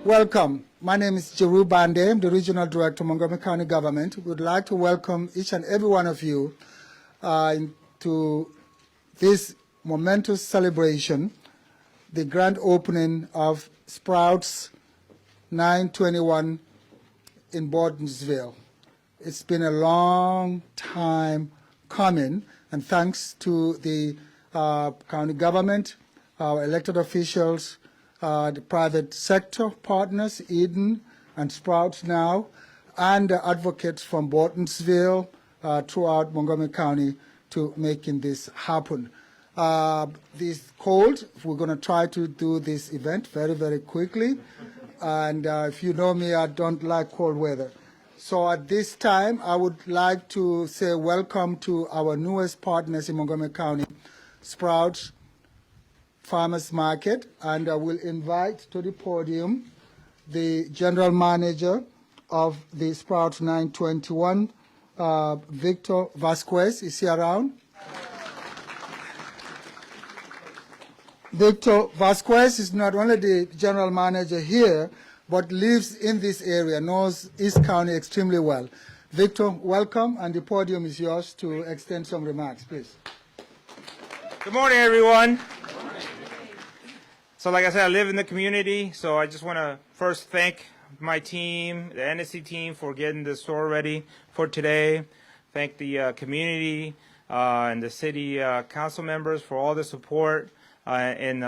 Welcome. My name is Jeru Bande. I'm the Regional Director of Montgomery County Government. We would like to welcome each and every one of you to this momentous celebration, the grand opening of Sprouts 921 in Burtonsville. It's been a long time coming, and thanks to the county government, our elected officials, the private sector partners, Eden and Sprouts now, and the advocates from Burtonsville throughout Montgomery County to making this happen. This cold, we're going to try to do this event very, very quickly. And if you know me, I don't like cold weather. So at this time, I would like to say welcome to our newest partners in Montgomery County, Sprouts Farmers Market, and I will invite to the podium the General Manager of the Sprouts 921, Victor Vasquez. Is he around? Victor Vasquez is not only the General Manager here, but lives in this area, knows East County extremely well. Victor, welcome, and the podium is yours to extend some remarks, please. Good morning, everyone. So like I said, I live in the community, so I just want to first thank my team, the NSC team, for getting the store ready for today. Thank the community and the city council members for all the support and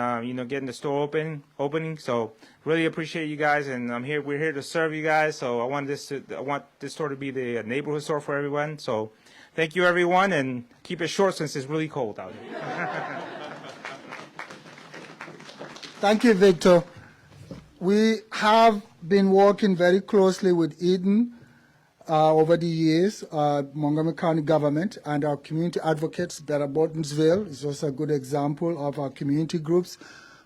getting the store opening. So really appreciate you guys, and we're here to serve you guys. So I want this store to be the neighborhood store for everyone. So thank you, everyone, and keep it short since it's really cold out here. Thank you, Victor. We have been working very closely with Eden over the years, Montgomery County government, and our community advocates. Better Burtonsville is also a good example of our community groups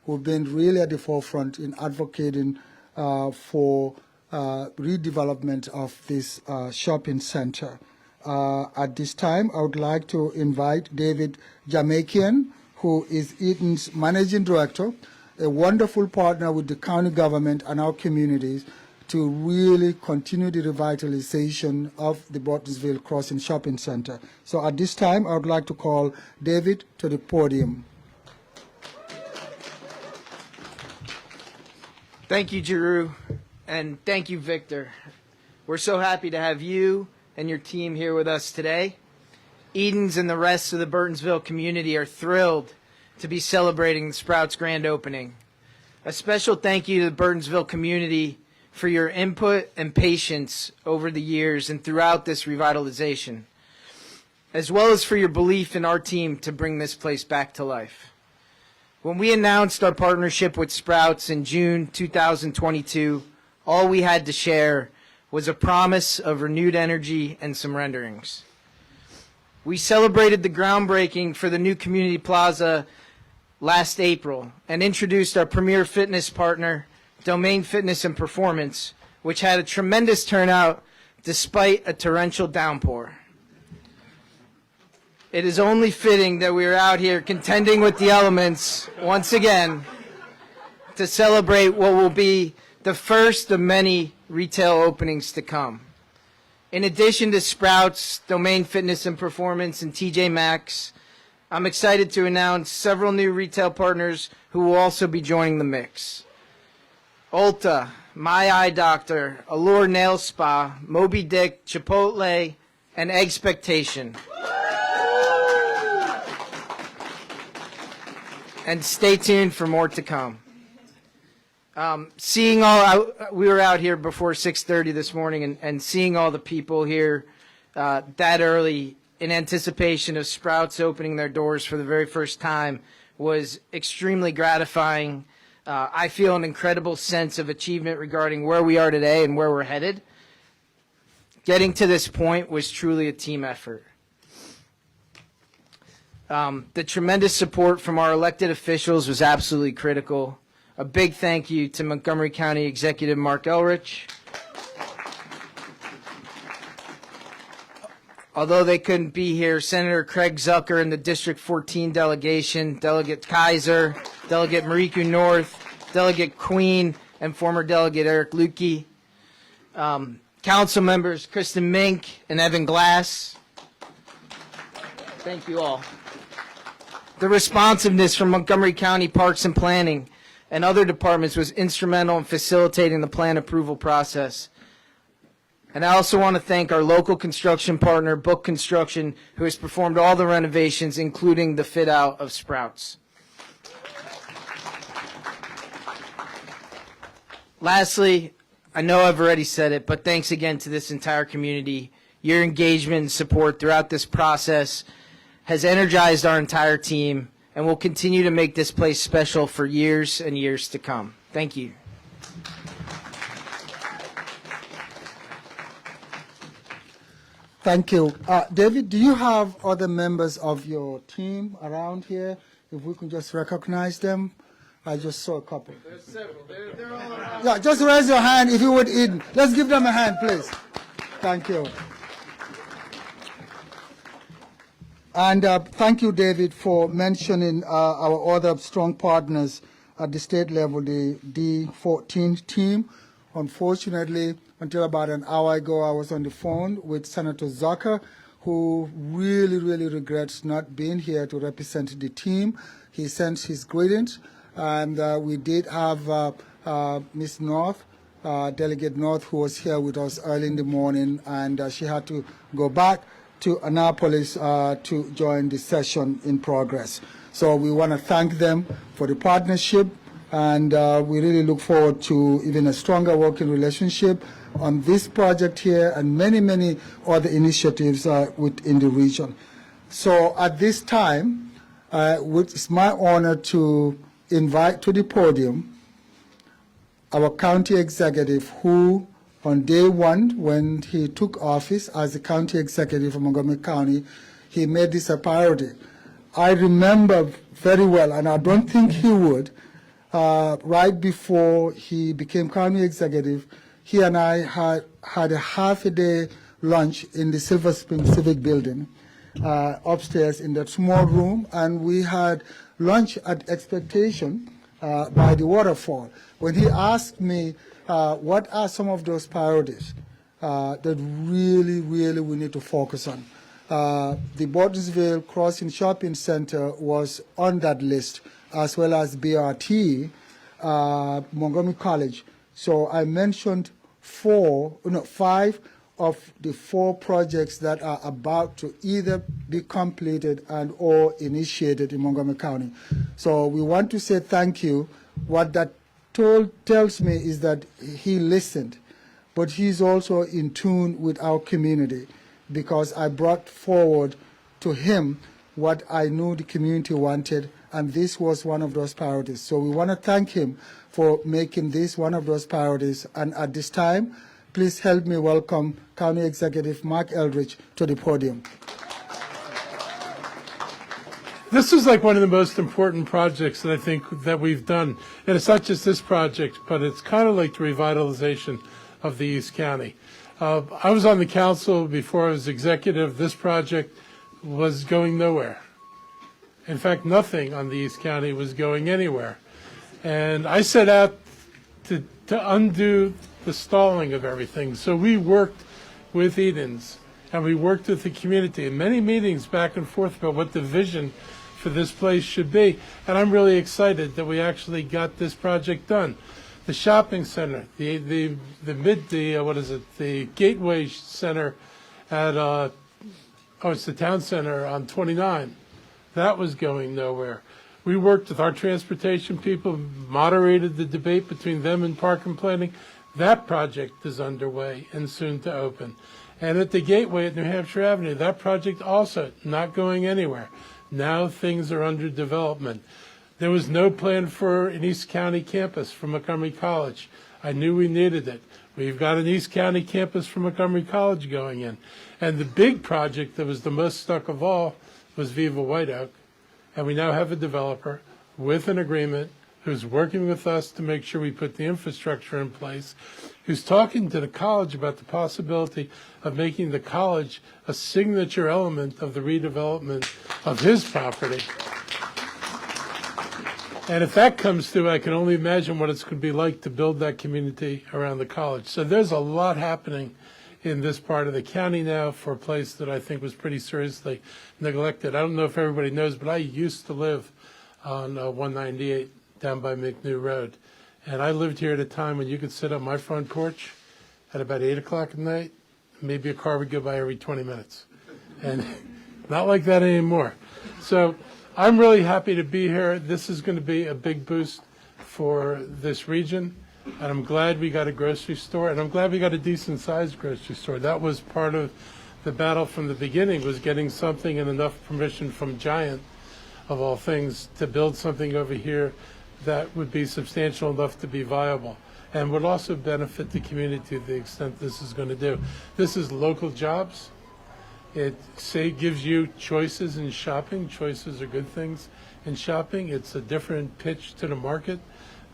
who've been really at the forefront in advocating for redevelopment of this shopping center. At this time, I would like to invite David Germakian, who is Eden's Managing Director, a wonderful partner with the county government and our communities to really continue the revitalization of the Burtonsville Crossing Shopping Center. So at this time, I would like to call David to the podium. Thank you, Jeru, and thank you, Victor. We're so happy to have you and your team here with us today. Edens and the rest of the Burtonsville community are thrilled to be celebrating the Sprouts grand opening. A special thank you to the Burtonsville community for your input and patience over the years and throughout this revitalization, as well as for your belief in our team to bring this place back to life. When we announced our partnership with Sprouts in June 2022, all we had to share was a promise of renewed energy and some renderings. We celebrated the groundbreaking for the new community plaza last April and introduced our premier fitness partner, Domain Fitness and Performance, which had a tremendous turnout despite a torrential downpour. It is only fitting that we are out here contending with the elements once again to celebrate what will be the first of many retail openings to come. In addition to Sprouts, Domain Fitness and Performance, and TJ Maxx, I'm excited to announce several new retail partners who will also be joining the mix. Ulta, My Eye Doctor, Allure Nail Spa, Moby Dick, Chipotle, and Eggspectation. And stay tuned for more to come. We were out here before 6:30 this morning, and seeing all the people here that early in anticipation of Sprouts opening their doors for the very first time was extremely gratifying. I feel an incredible sense of achievement regarding where we are today and where we're headed. Getting to this point was truly a team effort. The tremendous support from our elected officials was absolutely critical. A big thank you to Montgomery County Executive Marc Elrich. Although they couldn't be here, Senator Craig Zucker and the District 14 delegation, Delegate Kaiser, Delegate Mariku North, Delegate Queen, and former delegate Eric Lukey, council members Kristin, Mink, and Evan Glass. Thank you all. The responsiveness from Montgomery County Parks and Planning and other departments was instrumental in facilitating the plan approval process. And I also want to thank our local construction partner, Book Construction, who has performed all the renovations, including the fit out of Sprouts. Lastly, I know I've already said it, but thanks again to this entire community. Your engagement and support throughout this process has energized our entire team and will continue to make this place special for years and years to come. Thank you. Thank you. David, do you have other members of your team around here? If we can just recognize them. I just saw a couple. There's several. They're all around. Yeah, just raise your hand if you would, Eden. Let's give them a hand, please. Thank you. And thank you, David, for mentioning our other strong partners at the state level, the D14 team. Unfortunately, until about an hour ago, I was on the phone with Senator Zucker, who really, really regrets not being here to represent the team. He sends his greetings, and we did have Ms. North, Delegate North, who was here with us early in the morning, and she had to go back to Annapolis to join the session in progress. So we want to thank them for the partnership, and we really look forward to even a stronger working relationship on this project here and many, many other initiatives within the region. So at this time, it's my honor to invite to the podium our county executive, who on day one, when he took office as the county executive of Montgomery County, he made this a priority. I remember very well, and I don't think he would, right before he became county executive, he and I had a half-a-day lunch in the Silver Spring Civic Building upstairs in that small room, and we had lunch at expectation by the waterfall. When he asked me, what are some of those priorities that really, really we need to focus on? The Burtonsville Crossing Shopping Center was on that list, as well as BRT, Montgomery College. So I mentioned 5 of the 4 projects that are about to either be completed and or initiated in Montgomery County. So we want to say thank you. What that tells me is that he listened, but he's also in tune with our community, because I brought forward to him what I knew the community wanted, and this was one of those priorities. So we want to thank him for making this one of those priorities. And at this time, please help me welcome County Executive Marc Elrich to the podium. This is like one of the most important projects that I think that we've done. And it's not just this project, but it's kind of like the revitalization of the East County. I was on the council before I was executive. This project was going nowhere. In fact, nothing on the East County was going anywhere. And I set out to undo the stalling of everything. So we worked with Edens, and we worked with the community in many meetings back and forth about what the vision for this place should be. And I'm really excited that we actually got this project done. The shopping center, the Gateway Center at it's the town center on 29. That was going nowhere. We worked with our transportation people, moderated the debate between them and Park and Planning. That project is underway and soon to open. And at the Gateway at New Hampshire Avenue, that project also not going anywhere. Now things are under development. There was no plan for an East County campus for Montgomery College. I knew we needed it. We've got an East County campus for Montgomery College going in. And the big project that was the most stuck of all was Viva White Oak. And we now have a developer with an agreement who's working with us to make sure we put the infrastructure in place, who's talking to the college about the possibility of making the college a signature element of the redevelopment of his property. And if that comes through, I can only imagine what it's going to be like to build that community around the college. So there's a lot happening in this part of the county now for a place that I think was pretty seriously neglected. I don't know if everybody knows, but I used to live on 198 down by Mink Road. And I lived here at a time when you could sit on my front porch at about 8 o'clock at night. Maybe a car would go by every 20 minutes. And not like that anymore. So I'm really happy to be here. This is going to be a big boost for this region. And I'm glad we got a grocery store, and I'm glad we got a decent-sized grocery store. That was part of the battle from the beginning, was getting something and enough permission from Giant, of all things, to build something over here that would be substantial enough to be viable and would also benefit the community to the extent this is going to do. This is local jobs. It gives you choices in shopping. Choices are good things in shopping. It's a different pitch to the market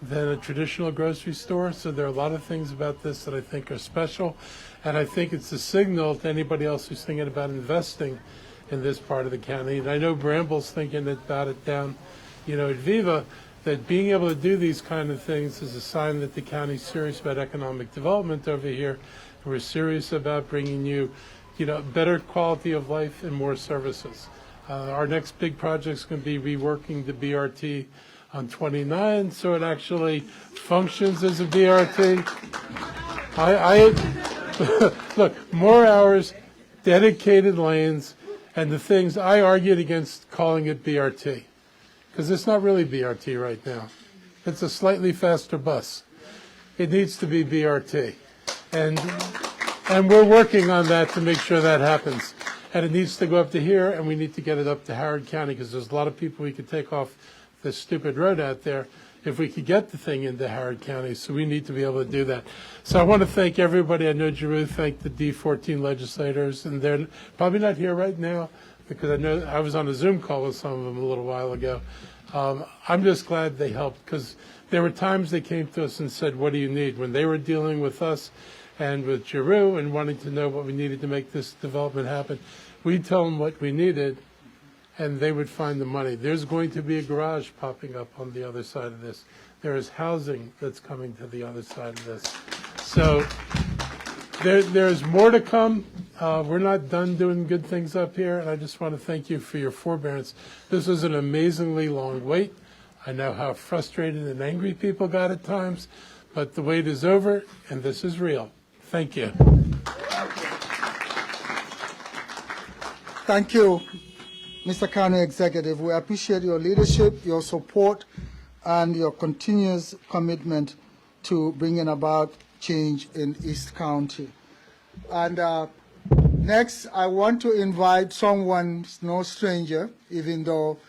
than a traditional grocery store. So there are a lot of things about this that I think are special. And I think it's a signal to anybody else who's thinking about investing in this part of the county. And I know Bramble's thinking about it down, at Viva, that being able to do these kind of things is a sign that the county's serious about economic development over here. We're serious about bringing you, better quality of life and more services. Our next big project is going to be reworking the BRT on 29, so it actually functions as a BRT. Look, more hours, dedicated lanes, and the things I argued against calling it BRT, because it's not really BRT right now. It's a slightly faster bus. It needs to be BRT, and we're working on that to make sure that happens. And it needs to go up to here, and we need to get it up to Howard County, because there's a lot of people we could take off this stupid road out there if we could get the thing into Howard County. So we need to be able to do that. So I want to thank everybody. I know Giroux thanked the D14 legislators, and they're probably not here right now because I know I was on a Zoom call with some of them a little while ago. I'm just glad they helped, because there were times they came to us and said, what do you need? When they were dealing with us and with Giroux and wanting to know what we needed to make this development happen, we'd tell them what we needed, and they would find the money. There's going to be a garage popping up on the other side of this. There is housing that's coming to the other side of this. So there's more to come. We're not done doing good things up here, and I just want to thank you for your forbearance. This was an amazingly long wait. I know how frustrated and angry people got at times, but the wait is over, and this is real. Thank you. Thank you, Mr. County Executive. We appreciate your leadership, your support, and your continuous commitment to bringing about change in East County. And next, I want to invite someone, no stranger, even though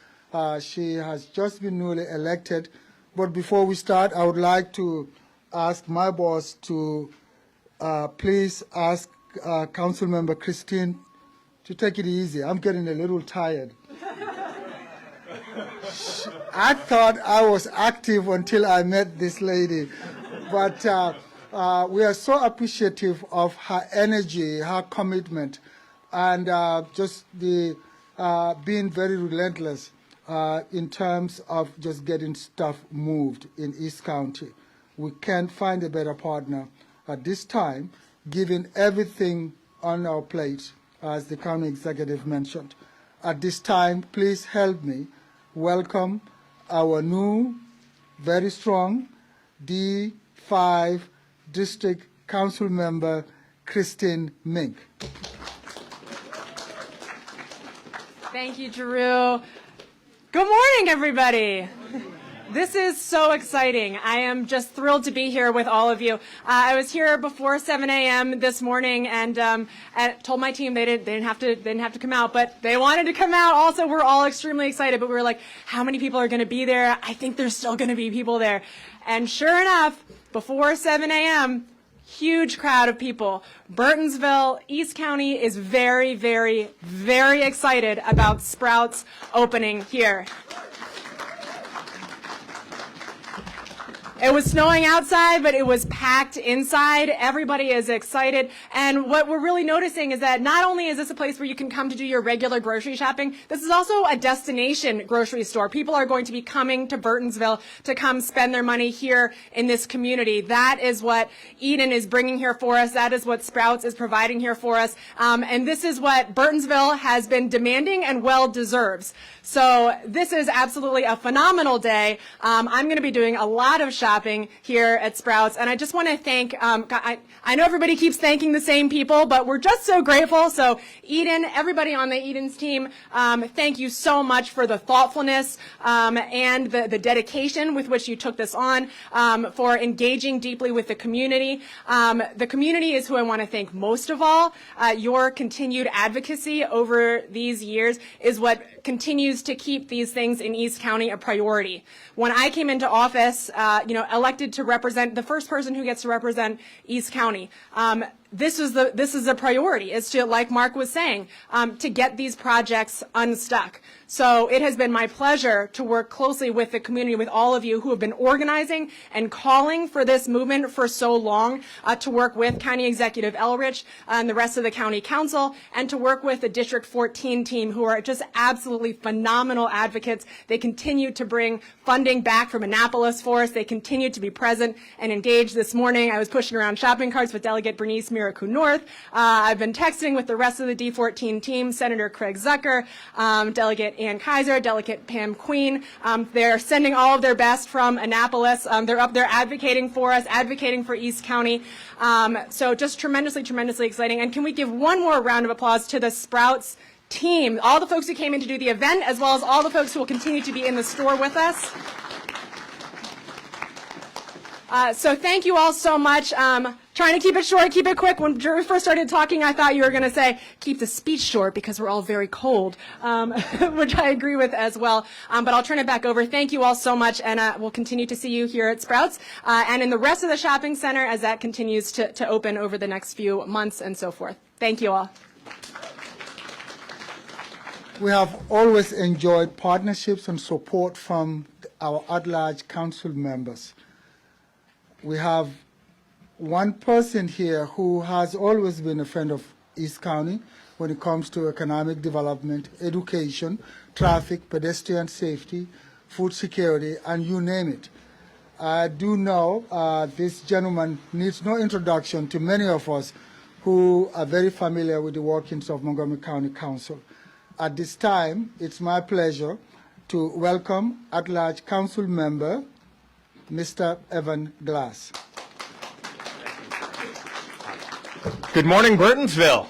she has just been newly elected. But before we start, I would like to ask my boss to please ask Councilmember Kristin to take it easy. I'm getting a little tired. I thought I was active until I met this lady, but we are so appreciative of her energy, her commitment, and just the being very relentless in terms of just getting stuff moved in East County. We can't find a better partner at this time, given everything on our plate, as the county executive mentioned. At this time, please help me welcome our new, very strong D5 District Council Member, Kristin Mink. Thank you, Giroux. Good morning, everybody. This is so exciting. I am just thrilled to be here with all of you. I was here before 7 a.m. this morning and told my team they didn't have to come out, but they wanted to come out. Also, we're all extremely excited, but we were like, how many people are going to be there? I think there's still going to be people there. And sure enough, before 7 a.m., huge crowd of people. Burtonsville, East County is very, very, very excited about Sprouts opening here. It was snowing outside, but it was packed inside. Everybody is excited. And what we're really noticing is that not only is this a place where you can come to do your regular grocery shopping, this is also a destination grocery store. People are going to be coming to Burtonsville to come spend their money here in this community. That is what Eden is bringing here for us. That is what Sprouts is providing here for us. And this is what Burtonsville has been demanding and well deserves. So this is absolutely a phenomenal day. I'm going to be doing a lot of shopping here at Sprouts, and I just want to thank, I know everybody keeps thanking the same people, but we're just so grateful. So Eden, everybody on the Eden's team, thank you so much for the thoughtfulness and the dedication with which you took this on, for engaging deeply with the community. The community is who I want to thank most of all. Your continued advocacy over these years is what continues to keep these things in East County a priority. When I came into office, elected to represent, the first person who gets to represent East County, this is a priority. It's to, like Marc was saying, to get these projects unstuck. So it has been my pleasure to work closely with the community, with all of you who have been organizing and calling for this movement for so long, to work with County Executive Elrich and the rest of the County Council, and to work with the District 14 team, who are just absolutely phenomenal advocates. They continue to bring funding back from Annapolis for us. They continue to be present and engaged. This morning, I was pushing around shopping carts with Delegate Bernice Miracle North. I've been texting with the rest of the D14 team, Senator Craig Zucker, Delegate Ann Kaiser, Delegate Pam Queen. They're sending all of their best from Annapolis. They're up there advocating for us, advocating for East County. So just tremendously, tremendously exciting. And can we give one more round of applause to the Sprouts team, all the folks who came in to do the event, as well as all the folks who will continue to be in the store with us. So thank you all so much. Trying to keep it short, keep it quick. When Drew first started talking, I thought you were going to say, keep the speech short because we're all very cold, which I agree with as well. But I'll turn it back over. Thank you all so much, and we'll continue to see you here at Sprouts and in the rest of the shopping center as that continues to open over the next few months and so forth. Thank you all. We have always enjoyed partnerships and support from our at-large council members. We have one person here who has always been a friend of East County when it comes to economic development, education, traffic, pedestrian safety, food security, and you name it. I do know this gentleman needs no introduction to many of us who are very familiar with the workings of Montgomery County Council. At this time, it's my pleasure to welcome at-large council member, Mr. Evan Glass. Good morning, Burtonsville.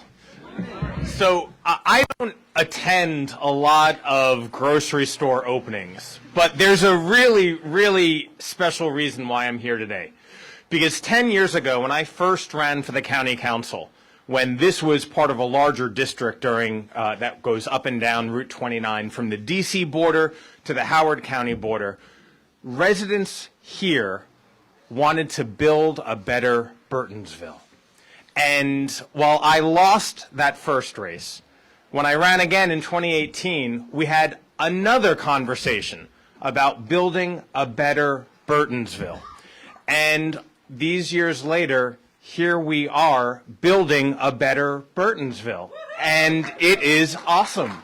So I don't attend a lot of grocery store openings, but there's a really, really special reason why I'm here today. Because 10 years ago, when I first ran for the county council, when this was part of a larger district during that goes up and down Route 29 from the D.C. border to the Howard County border, residents here wanted to build a better Burtonsville. And while I lost that first race, when I ran again in 2018, we had another conversation about building a better Burtonsville. And these years later, here we are building a better Burtonsville. And it is awesome.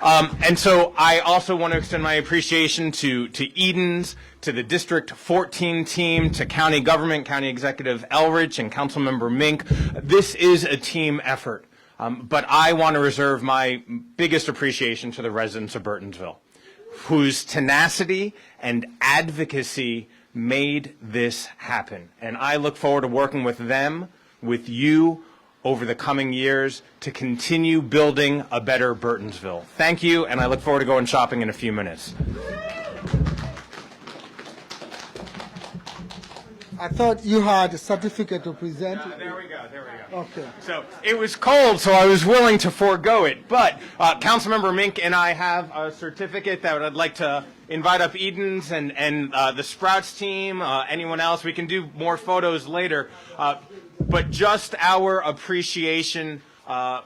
And so I also want to extend my appreciation to Eden's, to the District 14 team, to county government, County Executive Elrich, and Councilmember Mink. This is a team effort. But I want to reserve my biggest appreciation to the residents of Burtonsville, whose tenacity and advocacy made this happen. And I look forward to working with them, with you, over the coming years to continue building a better Burtonsville. Thank you, and I look forward to going shopping in a few minutes. I thought you had a certificate to present. There we go. Okay. So it was cold, so I was willing to forego it. But Councilmember Mink and I have a certificate that I'd like to invite up Eden's and the Sprouts team, anyone else. We can do more photos later. But just our appreciation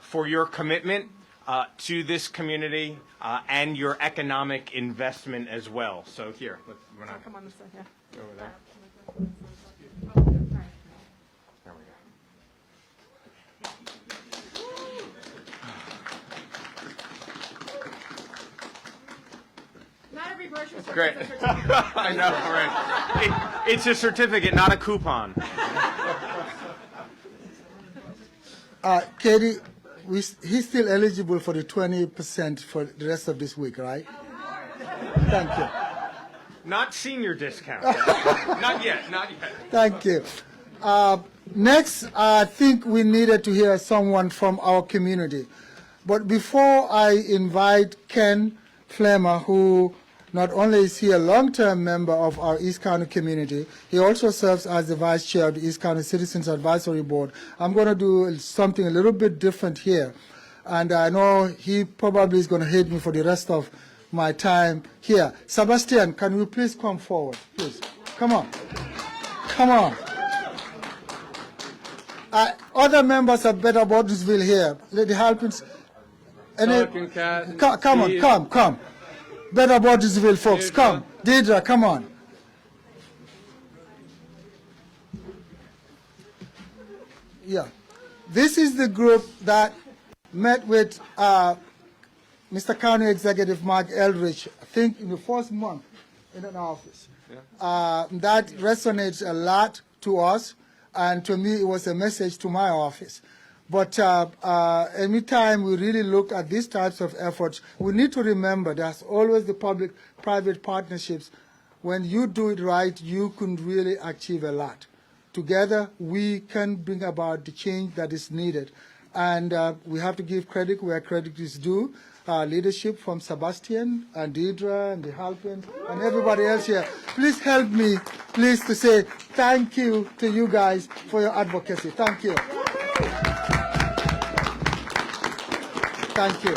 for your commitment to this community and your economic investment as well. So here, let's come on this side, yeah. Over there. Not every grocery store. Great. I know, right? It's a certificate, not a coupon. Katie, he's still eligible for the 20% for the rest of this week, right? Thank you. Not senior discount. Not yet, not yet. Thank you. Next, I think we needed to hear someone from our community. But before I invite Ken Flemmer, who not only is he a long-term member of our East County community, he also serves as the vice chair of the East County Citizens Advisory Board. I'm going to do something a little bit different here. And I know he probably is going to hate me for the rest of my time here. Sebastian, can you please come forward? Please. Come on. Come on. Other members of Better Burtonsville here. Lady Halpins. Come on, come. Better Burtonsville folks, come. Deidre, come on. Yeah. This is the group that met with Mr. County Executive Marc Elrich, I think in the first month in an office. Yeah. That resonates a lot to us, and to me it was a message to my office. But anytime we really look at these types of efforts, we need to remember there's always the public-private partnerships. When you do it right, you can really achieve a lot. Together, we can bring about the change that is needed. And we have to give credit where credit is due. Leadership from Sebastian and Deidre and the Halpin and everybody else here. Please help me, please, to say thank you to you guys for your advocacy. Thank you. Thank you.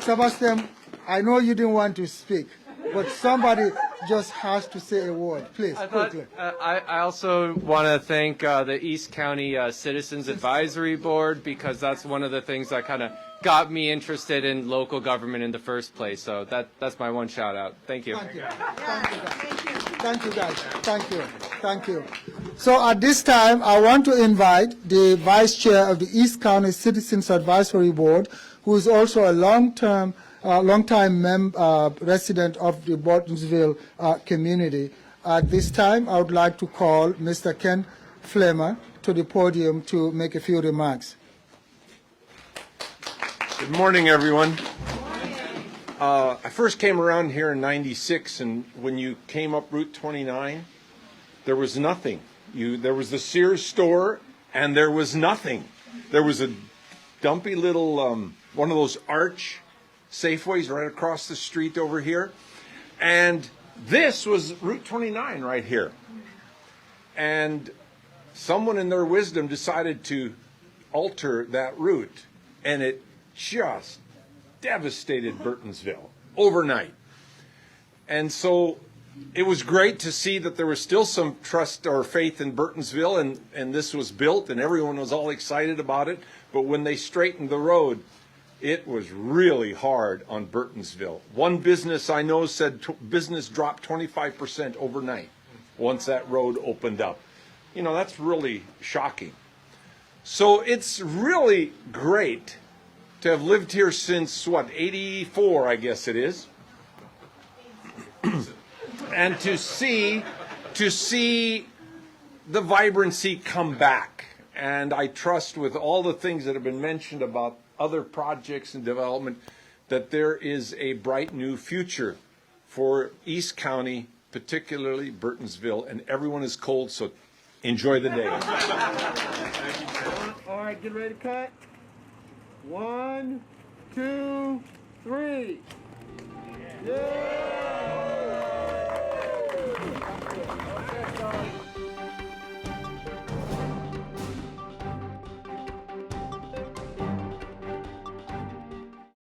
Sebastian, I know you didn't want to speak, but somebody just has to say a word. Please, quickly. I also want to thank the East County Citizens Advisory Board, because that's one of the things that kind of got me interested in local government in the first place. So that's my one shout out. Thank you. Thank you. Thank you, guys. Thank you. Thank you. So at this time, I want to invite the Vice Chair of the East County Citizens Advisory Board, who is also a long-time resident of the Burtonsville community. At this time, I would like to call Mr. Ken Flemmer to the podium to make a few remarks. Good morning, everyone. I first came around here in '96, and when you came up Route 29, there was nothing. There was the Sears store, and there was nothing. There was a dumpy little one of those arch Safeways right across the street over here, and this was Route 29 right here. And someone in their wisdom decided to alter that route, and it just devastated Burtonsville overnight. And so it was great to see that there was still some trust or faith in Burtonsville, and this was built, and everyone was all excited about it. But when they straightened the road, it was really hard on Burtonsville. One business I know said business dropped 25% overnight once that road opened up. You know, that's really shocking. So it's really great to have lived here since, what, 84, I guess it is. And to see the vibrancy come back. And I trust, with all the things that have been mentioned about other projects and development, that there is a bright new future for East County, particularly Burtonsville, and everyone is cold, so enjoy the day. All right, get ready to cut. 1, 2, 3. Yeah.